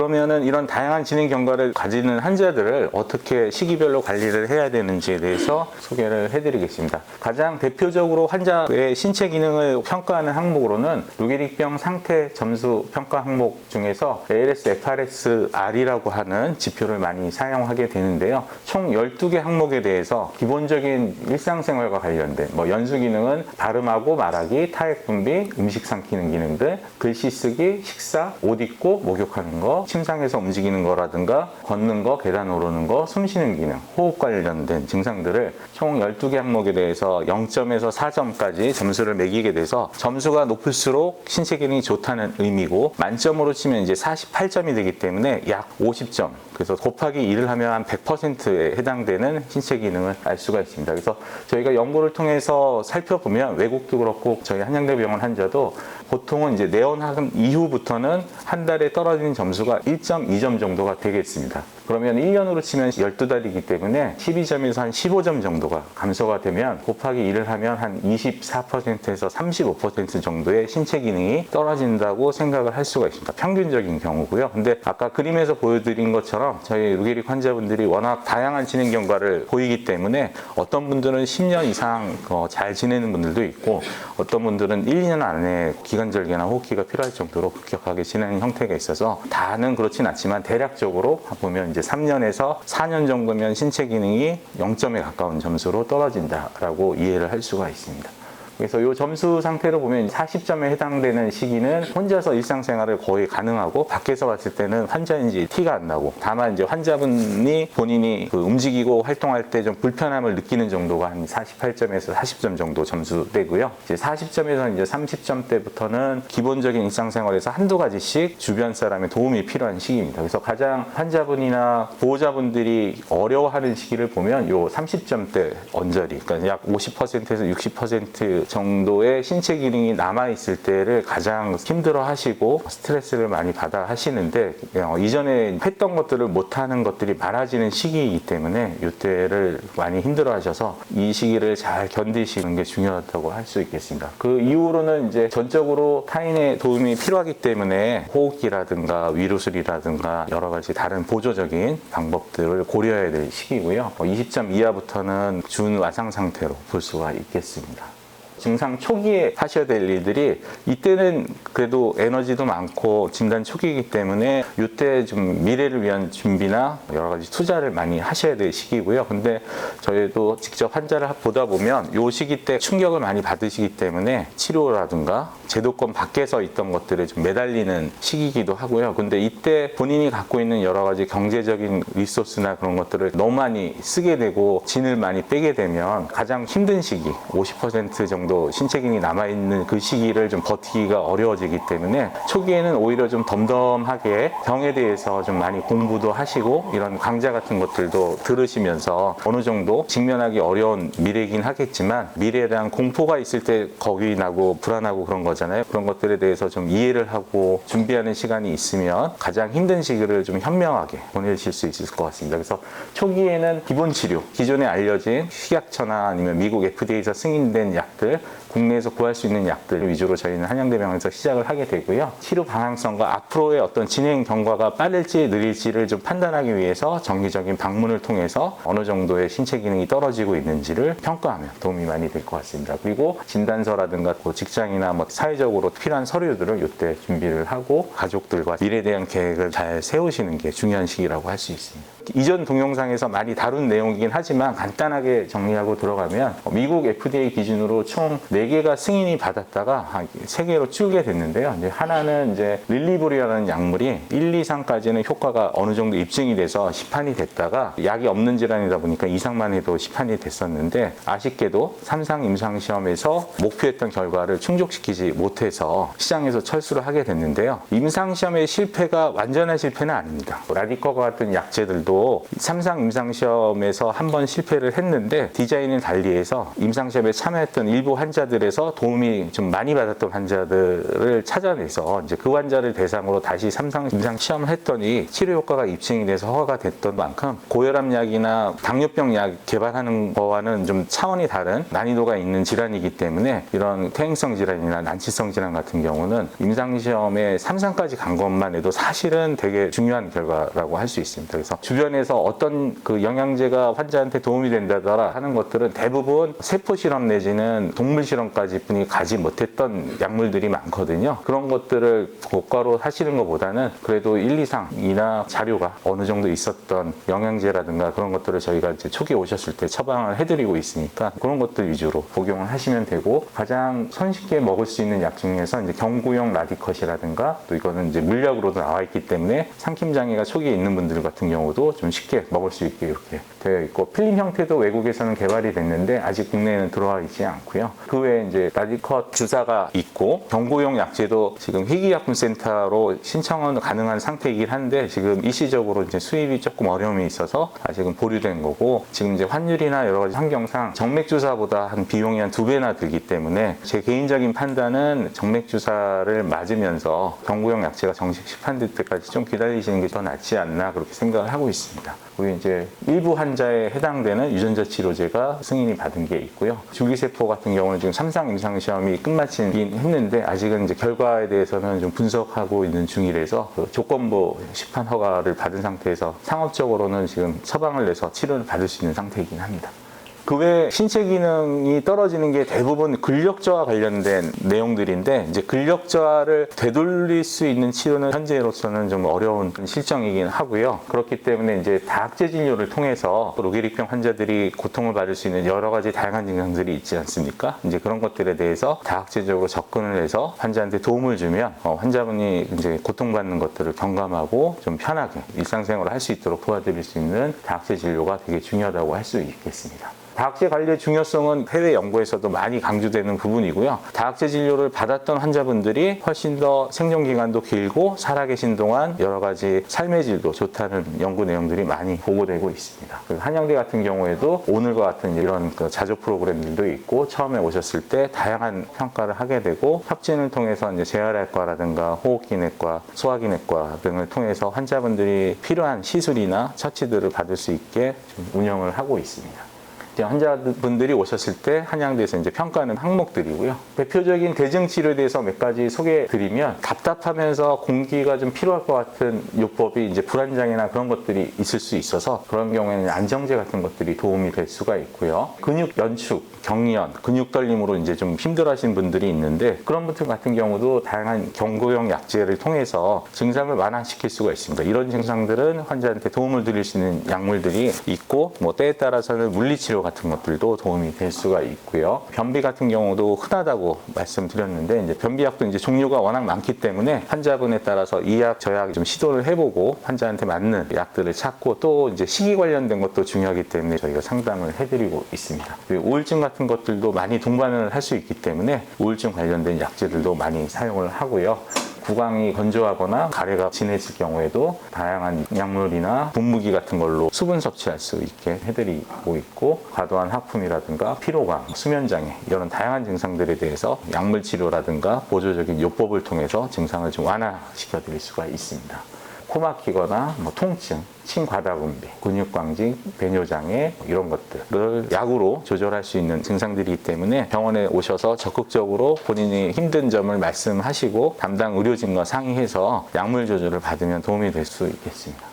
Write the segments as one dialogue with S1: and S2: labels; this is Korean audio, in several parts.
S1: 그러면은 이런 다양한 진행 경과를 가지는 환자들을 어떻게 시기별로 관리를 해야 되는지에 대해서 소개를 해드리겠습니다. 가장 대표적으로 환자의 신체 기능을 평가하는 항목으로는 루게릭병 상태 점수 평가 항목 중에서 ALS, FRS, R이라고 하는 지표를 많이 사용하게 되는데요. 총 12개 항목에 대해서 기본적인 일상생활과 관련된 연수 기능은 발음하고 말하기, 타액 분비, 음식 삼키는 기능들, 글씨 쓰기, 식사, 옷 입고 목욕하는 거, 침상에서 움직이는 거라든가 걷는 거, 계단 오르는 거, 숨 쉬는 기능, 호흡 관련된 증상들을 총 12개 항목에 대해서 0점에서 4점까지 점수를 매기게 돼서 점수가 높을수록 신체 기능이 좋다는 의미고 만점으로 치면 이제 48점이 되기 때문에 약 50점, 그래서 곱하기 1을 하면 한 100%에 해당되는 신체 기능을 알 수가 있습니다. 그래서 저희가 연구를 통해서 살펴보면 외국도 그렇고 저희 한양대병원 환자도 보통은 이제 내원하금 이후부터는 한 달에 떨어지는 점수가 1.2점 정도가 되겠습니다. 그러면 1년으로 치면 12달이기 때문에 12점에서 한 15점 정도가 감소가 되면 곱하기 1을 하면 한 24%에서 35% 정도의 신체 기능이 떨어진다고 생각을 할 수가 있습니다. 평균적인 경우고요. 근데 아까 그림에서 보여드린 것처럼 저희 루게릭 환자분들이 워낙 다양한 진행 경과를 보이기 때문에 어떤 분들은 10년 이상 잘 지내는 분들도 있고 어떤 분들은 1, 2년 안에 기관절개나 호흡기가 필요할 정도로 급격하게 진행하는 형태가 있어서 다는 그렇진 않지만 대략적으로 보면 이제 3년에서 4년 정도면 신체 기능이 0점에 가까운 점수로 떨어진다라고 이해를 할 수가 있습니다. 그래서 이 점수 상태로 보면 40점에 해당되는 시기는 혼자서 일상생활을 거의 가능하고 밖에서 봤을 때는 환자인지 티가 안 나고 다만 이제 환자분이 본인이 움직이고 활동할 때 좀 불편함을 느끼는 정도가 한 48점에서 40점 정도 점수되고요. 이제 40점에서 이제 30점대부터는 기본적인 일상생활에서 한두 가지씩 주변 사람의 도움이 필요한 시기입니다. 그래서 가장 환자분이나 보호자분들이 어려워하는 시기를 보면 요 30점대 언저리, 그러니까 약 50%에서 60% 정도의 신체 기능이 남아있을 때를 가장 힘들어 하시고 스트레스를 많이 받아 하시는데 이전에 했던 것들을 못하는 것들이 많아지는 시기이기 때문에 이때를 많이 힘들어 하셔서 이 시기를 잘 견디시는 게 중요하다고 할 수 있겠습니다. 그 이후로는 이제 전적으로 타인의 도움이 필요하기 때문에 호흡기라든가 위로술이라든가 여러 가지 다른 보조적인 방법들을 고려해야 될 시기고요. 20점 이하부터는 준와상 상태로 볼 수가 있겠습니다. 증상 초기에 하셔야 될 일들이 이때는 그래도 에너지도 많고 진단 초기이기 때문에 이때 좀 미래를 위한 준비나 여러 가지 투자를 많이 하셔야 될 시기고요. 근데 저희도 직접 환자를 보다 보면 이 시기 때 충격을 많이 받으시기 때문에 치료라든가 제도권 밖에서 있던 것들에 좀 매달리는 시기이기도 하고요. 근데 이때 본인이 갖고 있는 여러 가지 경제적인 리소스나 그런 것들을 너무 많이 쓰게 되고 진을 많이 빼게 되면 가장 힘든 시기, 50% 정도 신체 기능이 남아있는 그 시기를 좀 버티기가 어려워지기 때문에 초기에는 오히려 좀 덤덤하게 병에 대해서 좀 많이 공부도 하시고 이런 강좌 같은 것들도 들으시면서 어느 정도 직면하기 어려운 미래이긴 하겠지만 미래에 대한 공포가 있을 때 겁이 나고 불안하고 그런 거잖아요. 그런 것들에 대해서 좀 이해를 하고 준비하는 시간이 있으면 가장 힘든 시기를 좀 현명하게 보내실 수 있을 것 같습니다. 그래서 초기에는 기본 치료, 기존에 알려진 식약처나 아니면 미국 FDA에서 승인된 약들, 국내에서 구할 수 있는 약들 위주로 저희는 한양대병원에서 시작을 하게 되고요. 치료 방향성과 앞으로의 어떤 진행 경과가 빠를지 느릴지를 좀 판단하기 위해서 정기적인 방문을 통해서 어느 정도의 신체 기능이 떨어지고 있는지를 평가하면 도움이 많이 될 것 같습니다. 그리고 진단서라든가 직장이나 사회적으로 필요한 서류들을 이때 준비를 하고 가족들과 미래에 대한 계획을 잘 세우시는 게 중요한 시기라고 할 수 있습니다. 이전 동영상에서 많이 다룬 내용이긴 하지만 간단하게 정리하고 들어가면 미국 FDA 기준으로 총 4개가 승인이 받았다가 3개로 줄게 됐는데요. 이제 하나는 이제 릴리브리라는 약물이 1, 2, 3까지는 효과가 어느 정도 입증이 돼서 시판이 됐다가 약이 없는 질환이다 보니까 이상만 해도 시판이 됐었는데 아쉽게도 3상 임상시험에서 목표했던 결과를 충족시키지 못해서 시장에서 철수를 하게 됐는데요. 임상시험의 실패가 완전한 실패는 아닙니다. 라디커가 같은 약제들도 실제로 3상 임상시험에서 한 번 실패를 했는데 디자인을 달리해서 임상시험에 참여했던 일부 환자들에서 도움이 좀 많이 받았던 환자들을 찾아내서 이제 그 환자를 대상으로 다시 3상 임상시험을 했더니 치료 효과가 입증이 돼서 허가가 됐던 만큼 고혈압약이나 당뇨병 약 개발하는 거와는 좀 차원이 다른 난이도가 있는 질환이기 때문에 이런 퇴행성 질환이나 난치성 질환 같은 경우는 임상시험에 3상까지 간 것만 해도 사실은 되게 중요한 결과라고 할 수 있습니다. 그래서 주변에서 어떤 그 영양제가 환자한테 도움이 된다더라 하는 것들은 대부분 세포 실험 내지는 동물 실험까지 뿐이 가지 못했던 약물들이 많거든요. 그런 것들을 고가로 하시는 것보다는 그래도 1, 2상이나 자료가 어느 정도 있었던 영양제라든가 그런 것들을 저희가 이제 초기에 오셨을 때 처방을 해드리고 있으니까 그런 것들 위주로 복용을 하시면 되고, 가장 손쉽게 먹을 수 있는 약 중에서 이제 경구용 라디컷이라든가, 또 이거는 이제 물약으로도 나와 있기 때문에 삼킴 장애가 초기에 있는 분들 같은 경우도 좀 쉽게 먹을 수 있게 이렇게 되어 있고, 필름 형태도 외국에서는 개발이 됐는데 아직 국내에는 들어와 있지 않고요. 그 외에 이제 라디컷 주사가 있고, 경구용 약제도 지금 희귀약품센터로 신청은 가능한 상태이긴 한데 지금 일시적으로 이제 수입이 조금 어려움이 있어서 아직은 보류된 거고, 지금 이제 환율이나 여러 가지 환경상 정맥주사보다 한 비용이 한 2배나 들기 때문에 제 개인적인 판단은 정맥주사를 맞으면서 경구용 약제가 정식 시판될 때까지 좀 기다리시는 게 더 낫지 않나 그렇게 생각을 하고 있습니다. 우리 이제 일부 환자에 해당되는 유전자 치료제가 승인이 받은 게 있고요. 줄기세포 같은 경우는 지금 3상 임상시험이 끝마치긴 했는데 아직은 이제 결과에 대해서는 좀 분석하고 있는 중이라서 그 조건부 시판 허가를 받은 상태에서 상업적으로는 지금 처방을 내서 치료를 받을 수 있는 상태이긴 합니다. 그 외에 신체 기능이 떨어지는 게 대부분 근력 저하 관련된 내용들인데, 이제 근력 저하를 되돌릴 수 있는 치료는 현재로서는 좀 어려운 실정이긴 하고요. 그렇기 때문에 이제 다학제 진료를 통해서 로게릭병 환자들이 고통을 받을 수 있는 여러 가지 다양한 증상들이 있지 않습니까? 이제 그런 것들에 대해서 다학제적으로 접근을 해서 환자한테 도움을 주면 환자분이 이제 고통받는 것들을 경감하고 좀 편하게 일상생활을 할 수 있도록 도와드릴 수 있는 다학제 진료가 되게 중요하다고 할 수 있겠습니다. 다학제 관리의 중요성은 해외 연구에서도 많이 강조되는 부분이고요. 다학제 진료를 받았던 환자분들이 훨씬 더 생존 기간도 길고 살아계신 동안 여러 가지 삶의 질도 좋다는 연구 내용들이 많이 보고되고 있습니다. 한양대 같은 경우에도 오늘과 같은 이런 그 자조 프로그램들도 있고, 처음에 오셨을 때 다양한 평가를 하게 되고, 협진을 통해서 이제 재활외과라든가 호흡기내과, 소화기내과 등을 통해서 환자분들이 필요한 시술이나 처치들을 받을 수 있게 좀 운영을 하고 있습니다. 환자분들이 오셨을 때 한양대에서 이제 평가하는 항목들이고요. 대표적인 대증치료에 대해서 몇 가지 소개해드리면, 답답하면서 공기가 좀 필요할 것 같은 요법이 이제 불안장애나 그런 것들이 있을 수 있어서 그런 경우에는 안정제 같은 것들이 도움이 될 수가 있고요. 근육 연축, 경련, 근육 떨림으로 이제 좀 힘들어하시는 분들이 있는데, 그런 분들 같은 경우도 다양한 경구용 약제를 통해서 증상을 완화시킬 수가 있습니다. 이런 증상들은 환자한테 도움을 드릴 수 있는 약물들이 있고, 뭐 때에 따라서는 물리치료 같은 것들도 도움이 될 수가 있고요. 변비 같은 경우도 흔하다고 말씀드렸는데, 이제 변비약도 이제 종류가 워낙 많기 때문에 환자분에 따라서 이 약, 저 약 좀 시도를 해보고 환자한테 맞는 약들을 찾고, 또 이제 시기 관련된 것도 중요하기 때문에 저희가 상담을 해드리고 있습니다. 그리고 우울증 같은 것들도 많이 동반을 할 수 있기 때문에 우울증 관련된 약제들도 많이 사용을 하고요. 구강이 건조하거나 가래가 진해질 경우에도 다양한 약물이나 분무기 같은 걸로 수분 섭취할 수 있게 해드리고 있고, 과도한 하품이라든가 피로감, 수면장애 이런 다양한 증상들에 대해서 약물 치료라든가 보조적인 요법을 통해서 증상을 좀 완화시켜 드릴 수가 있습니다. 코 막히거나 통증, 침과다분비, 근육광직, 배뇨장애 이런 것들을 약으로 조절할 수 있는 증상들이기 때문에 병원에 오셔서 적극적으로 본인이 힘든 점을 말씀하시고 담당 의료진과 상의해서 약물 조절을 받으면 도움이 될 수 있겠습니다.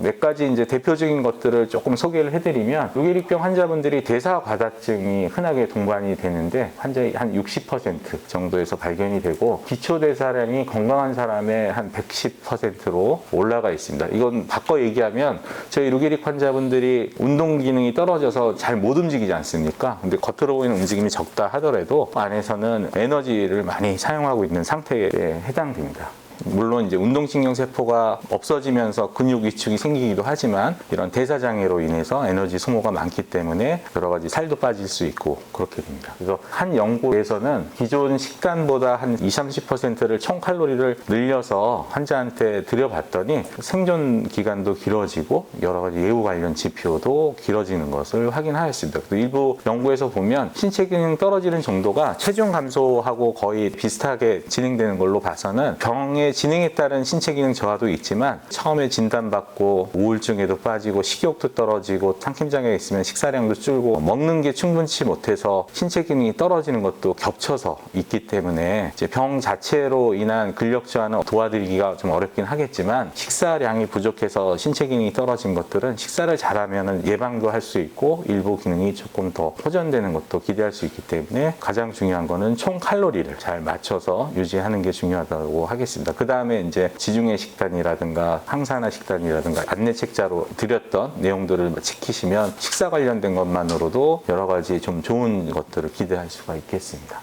S1: 몇 가지 이제 대표적인 것들을 조금 소개를 해드리면, 로게릭병 환자분들이 대사과다증이 흔하게 동반이 되는데 환자의 한 60% 정도에서 발견이 되고, 기초대사량이 건강한 사람의 한 110%로 올라가 있습니다. 이건 바꿔 얘기하면 저희 로게릭 환자분들이 운동 기능이 떨어져서 잘 못 움직이지 않습니까? 근데 겉으로 보이는 움직임이 적다 하더라도 안에서는 에너지를 많이 사용하고 있는 상태에 해당됩니다. 물론 이제 운동신경 세포가 없어지면서 근육 위축이 생기기도 하지만 이런 대사장애로 인해서 에너지 소모가 많기 때문에 여러 가지 살도 빠질 수 있고 그렇게 됩니다. 그래서 한 연구에서는 기존 식단보다 한 20-30%를 총 칼로리를 늘려서 환자한테 드려봤더니 생존 기간도 길어지고 여러 가지 예후 관련 지표도 길어지는 것을 확인하였습니다. 일부 연구에서 보면 신체 기능 떨어지는 정도가 체중 감소하고 거의 비슷하게 진행되는 걸로 봐서는 병의 진행에 따른 신체 기능 저하도 있지만 처음에 진단받고 우울증에도 빠지고 식욕도 떨어지고 삼킴장애가 있으면 식사량도 줄고 먹는 게 충분치 못해서 신체 기능이 떨어지는 것도 겹쳐서 있기 때문에 이제 병 자체로 인한 근력 저하는 도와드리기가 좀 어렵긴 하겠지만 식사량이 부족해서 신체 기능이 떨어진 것들은 식사를 잘하면 예방도 할 수 있고 일부 기능이 조금 더 호전되는 것도 기대할 수 있기 때문에 가장 중요한 거는 총 칼로리를 잘 맞춰서 유지하는 게 중요하다고 하겠습니다. 그 다음에 이제 지중해 식단이라든가 항산화 식단이라든가 안내책자로 드렸던 내용들을 지키시면 식사 관련된 것만으로도 여러 가지 좀 좋은 것들을 기대할 수가 있겠습니다.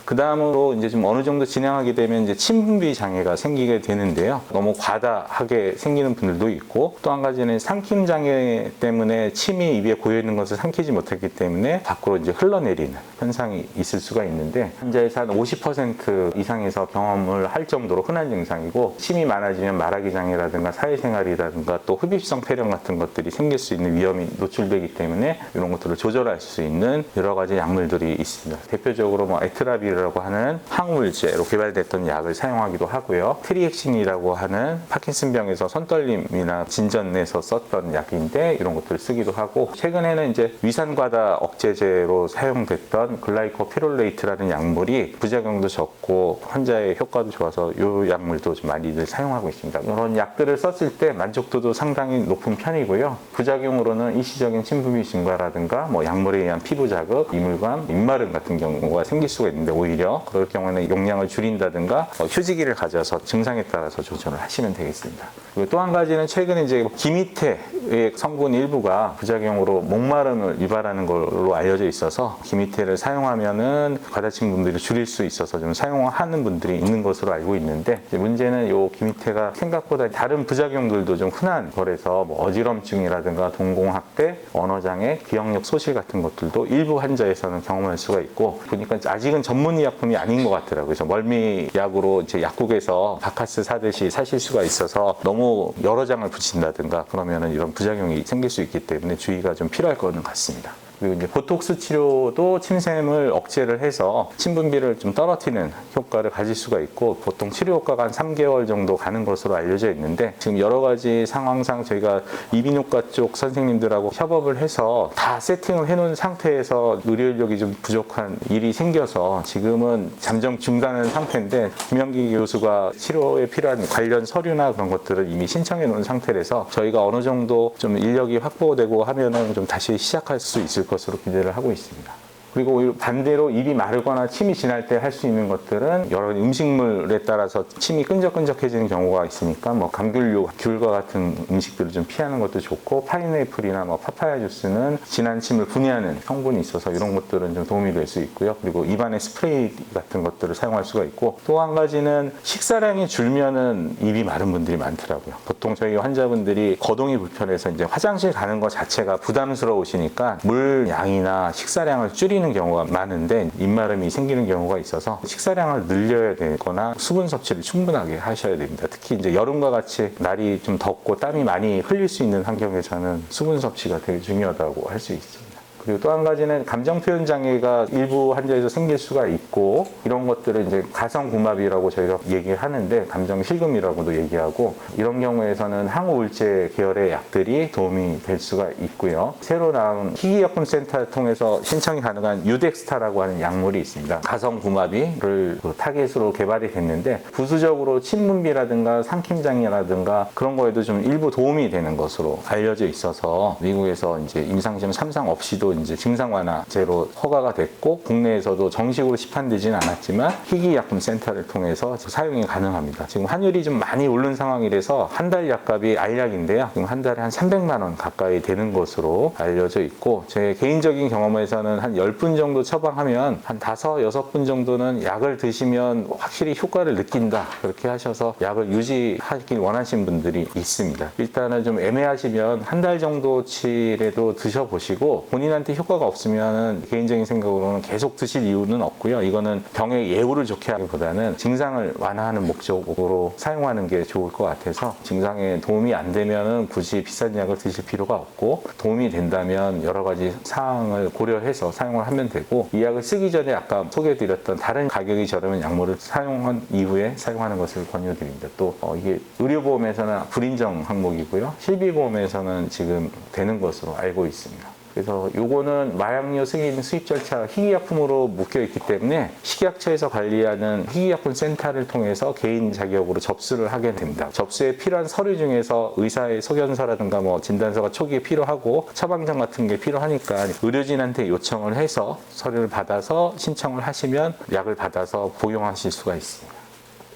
S1: 그 다음으로 이제 좀 어느 정도 진행하게 되면 이제 침분비 장애가 생기게 되는데요. 너무 과다하게 생기는 분들도 있고 또 한 가지는 삼킴 장애 때문에 침이 입에 고여 있는 것을 삼키지 못했기 때문에 밖으로 이제 흘러내리는 현상이 있을 수가 있는데 환자에서 한 50% 이상에서 경험을 할 정도로 흔한 증상이고 침이 많아지면 말하기 장애라든가 사회생활이라든가 또 흡입성 폐렴 같은 것들이 생길 수 있는 위험이 노출되기 때문에 이런 것들을 조절할 수 있는 여러 가지 약물들이 있습니다. 대표적으로 뭐 에트라비라고 하는 항우울제로 개발됐던 약을 사용하기도 하고요. 트리엑신이라고 하는 파킨슨병에서 손떨림이나 진전에서 썼던 약인데 이런 것들을 쓰기도 하고 최근에는 이제 위산과다 억제제로 사용됐던 글라이코피롤레이트라는 약물이 부작용도 적고 환자의 효과도 좋아서 이 약물도 좀 많이들 사용하고 있습니다. 이런 약들을 썼을 때 만족도도 상당히 높은 편이고요. 부작용으로는 일시적인 침분비 증가라든가 뭐 약물에 의한 피부 자극, 이물감, 입마름 같은 경우가 생길 수가 있는데 오히려 그럴 경우에는 용량을 줄인다든가 휴지기를 가져서 증상에 따라서 조절을 하시면 되겠습니다. 그리고 또 한 가지는 최근에 이제 기미테의 성분 일부가 부작용으로 목마름을 유발하는 걸로 알려져 있어서 기미테를 사용하면은 과다침 분들이 줄일 수 있어서 좀 사용하는 분들이 있는 것으로 알고 있는데 문제는 이 기미테가 생각보다 다른 부작용들도 좀 흔한 거라서 뭐 어지럼증이라든가 동공학대, 언어장애, 기억력 소실 같은 것들도 일부 환자에서는 경험할 수가 있고 보니까 아직은 전문의약품이 아닌 것 같더라고요. 그래서 멀미약으로 이제 약국에서 바카스 사듯이 사실 수가 있어서 너무 여러 장을 붙인다든가 그러면은 이런 부작용이 생길 수 있기 때문에 주의가 좀 필요할 거는 같습니다. 그리고 이제 보톡스 치료도 침샘을 억제를 해서 침분비를 좀 떨어뜨리는 효과를 가질 수가 있고 보통 치료 효과가 한 3개월 정도 가는 것으로 알려져 있는데 지금 여러 가지 상황상 저희가 이비인후과 쪽 선생님들하고 협업을 해서 다 세팅을 해놓은 상태에서 의료 인력이 좀 부족한 일이 생겨서 지금은 잠정 중단한 상태인데 김영기 교수가 치료에 필요한 관련 서류나 그런 것들을 이미 신청해 놓은 상태라서 저희가 어느 정도 좀 인력이 확보되고 하면은 좀 다시 시작할 수 있을 것으로 기대를 하고 있습니다. 그리고 반대로 입이 마르거나 침이 지날 때 할 수 있는 것들은 여러 음식물에 따라서 침이 끈적끈적해지는 경우가 있으니까 뭐 감귤류, 귤과 같은 음식들을 좀 피하는 것도 좋고 파인애플이나 뭐 파파야 주스는 진한 침을 분해하는 성분이 있어서 이런 것들은 좀 도움이 될 수 있고요. 그리고 입안에 스프레이 같은 것들을 사용할 수가 있고 또 한 가지는 식사량이 줄면은 입이 마른 분들이 많더라고요. 보통 저희 환자분들이 거동이 불편해서 이제 화장실 가는 것 자체가 부담스러우시니까 물 양이나 식사량을 줄이는 경우가 많은데 입마름이 생기는 경우가 있어서 식사량을 늘려야 되거나 수분 섭취를 충분하게 하셔야 됩니다. 특히 이제 여름과 같이 날이 좀 덥고 땀이 많이 흘릴 수 있는 환경에서는 수분 섭취가 되게 중요하다고 할 수 있습니다. 그리고 또 한 가지는 감정 표현 장애가 일부 환자에서 생길 수가 있고 이런 것들을 이제 가성구마비라고 저희가 얘기를 하는데 감정 실금이라고도 얘기하고 이런 경우에서는 항우울제 계열의 약들이 도움이 될 수가 있고요. 새로 나온 희귀약품센터를 통해서 신청이 가능한 유덱스타라고 하는 약물이 있습니다. 가성구마비를 타겟으로 개발이 됐는데 부수적으로 침분비라든가 삼킴장애라든가 그런 거에도 좀 일부 도움이 되는 것으로 알려져 있어서 미국에서 이제 임상시험 3상 없이도 약물도 이제 증상 완화제로 허가가 됐고 국내에서도 정식으로 시판되지는 않았지만 희귀약품센터를 통해서 사용이 가능합니다. 지금 환율이 좀 많이 오른 상황이라서 한 달 약값이 알약인데요. 지금 한 달에 한 300만 원 가까이 되는 것으로 알려져 있고 제 개인적인 경험에서는 한 10분 정도 처방하면 한 5, 6분 정도는 약을 드시면 확실히 효과를 느낀다. 그렇게 하셔서 약을 유지하길 원하시는 분들이 있습니다. 일단은 좀 애매하시면 한 달 정도치라도 드셔보시고 본인한테 효과가 없으면 개인적인 생각으로는 계속 드실 이유는 없고요. 이거는 병의 예후를 좋게 하기보다는 증상을 완화하는 목적으로 사용하는 게 좋을 것 같아서 증상에 도움이 안 되면 굳이 비싼 약을 드실 필요가 없고 도움이 된다면 여러 가지 사항을 고려해서 사용을 하면 되고 이 약을 쓰기 전에 아까 소개해드렸던 다른 가격이 저렴한 약물을 사용한 이후에 사용하는 것을 권유드립니다. 또 이게 의료보험에서는 불인정 항목이고요. 실비보험에서는 지금 되는 것으로 알고 있습니다. 그래서 요거는 마약류 승인 수입 절차 희귀약품으로 묶여 있기 때문에 식약처에서 관리하는 희귀약품 센터를 통해서 개인 자격으로 접수를 하게 됩니다. 접수에 필요한 서류 중에서 의사의 소견서라든가 뭐 진단서가 초기에 필요하고 처방전 같은 게 필요하니까 의료진한테 요청을 해서 서류를 받아서 신청을 하시면 약을 받아서 복용하실 수가 있습니다.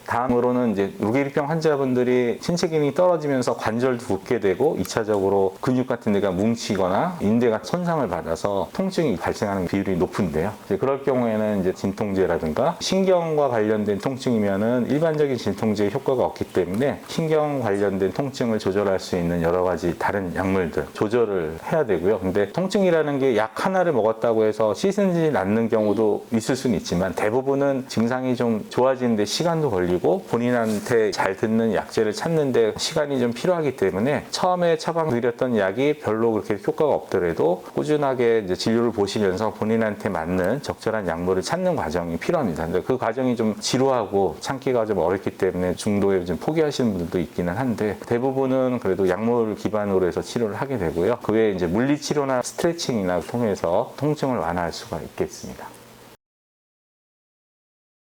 S1: 다음으로는 이제 루게릭병 환자분들이 신체 기능이 떨어지면서 관절도 붓게 되고 2차적으로 근육 같은 데가 뭉치거나 인대가 손상을 받아서 통증이 발생하는 비율이 높은데요. 이제 그럴 경우에는 이제 진통제라든가 신경과 관련된 통증이면은 일반적인 진통제의 효과가 없기 때문에 신경 관련된 통증을 조절할 수 있는 여러 가지 다른 약물들 조절을 해야 되고요. 근데 통증이라는 게 약 하나를 먹었다고 해서 씻지 않는 경우도 있을 수는 있지만 대부분은 증상이 좀 좋아지는데 시간도 걸리고 본인한테 잘 듣는 약제를 찾는데 시간이 좀 필요하기 때문에 처음에 처방드렸던 약이 별로 그렇게 효과가 없더라도 꾸준하게 이제 진료를 보시면서 본인한테 맞는 적절한 약물을 찾는 과정이 필요합니다. 근데 그 과정이 좀 지루하고 참기가 좀 어렵기 때문에 중도에 좀 포기하시는 분들도 있기는 한데 대부분은 그래도 약물 기반으로 해서 치료를 하게 되고요. 그 외에 이제 물리치료나 스트레칭이나 통해서 통증을 완화할 수가 있겠습니다.